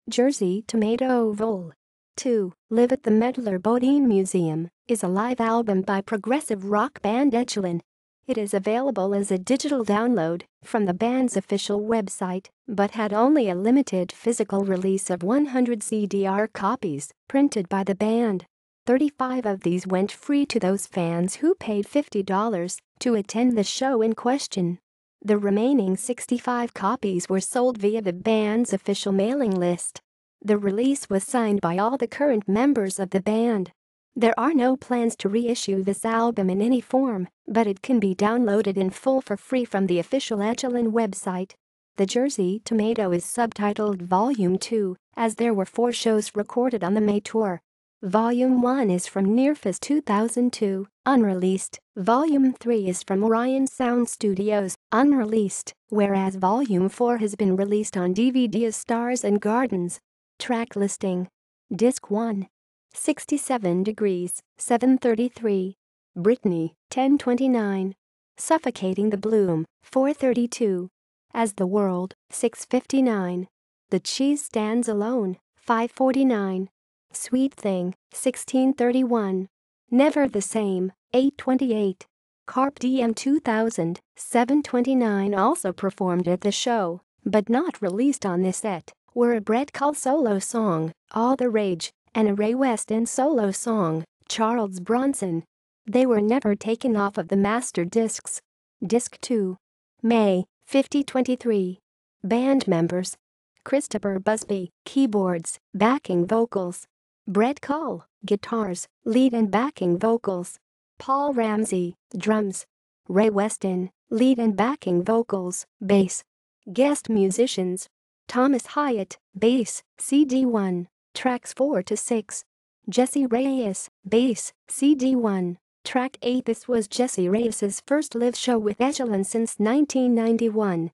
Jersey Tomato Vol. 2, Live at the Medlar Bodine Museum, is a live album by progressive rock band Echelon. It is available as a digital download from the band's official website, but had only a limited physical release of 100 CDR copies printed by the band. 35 of these went free to those fans who paid $50 to attend the show in question. The remaining 65 copies were sold via the band's official mailing list. The release was signed by all the current members of the band. There are no plans to reissue this album in any form, but it can be downloaded in full for free from the official Echelon website. The Jersey Tomato is subtitled Volume 2, as there were 4 shows recorded on the May tour. Volume 1 is from NEARfest 2002, unreleased. Volume 3 is from Orion Sound Studios, unreleased, whereas Volume 4 has been released on DVD as Stars and Gardens. Track listing. Disc 1. 67 Degrees, 7:33. Brittany, 10:29. Suffocating the Bloom, 4:32. As the World, 6:59. The Cheese Stands Alone, 5:49. Sweet Thing, 16:31. Never the Same, 8:28. Carpe Diem 2000, 7:29 also performed at the show, but not released on this set, were a Brett Cull solo song, All the Rage, and a Ray Weston solo song, Charles Bronson. They were never taken off of the master discs. Disc 2. May, 50:23. Band members: Christopher Busby, keyboards, backing vocals; Brett Cull, guitars, lead and backing vocals; Paul Ramsey, drums; Ray Weston, lead and backing vocals, bass. Guest musicians: Thomas Hyatt, bass, CD1, tracks 4 to 6. Jesse Reyes, bass, CD1, track 8. This was Jesse Reyes's first live show with Echelon since 1991.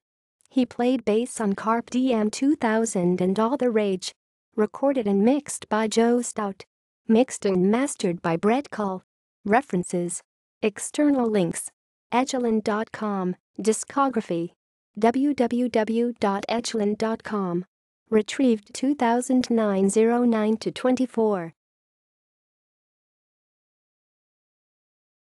He played bass on Carpe Diem 2000 and All the Rage. Recorded and mixed by Joe Stout. Mixed and mastered by Brett Cull. References. External links. Echelon.com, discography. www.echelon.com. Retrieved 2009 09-24.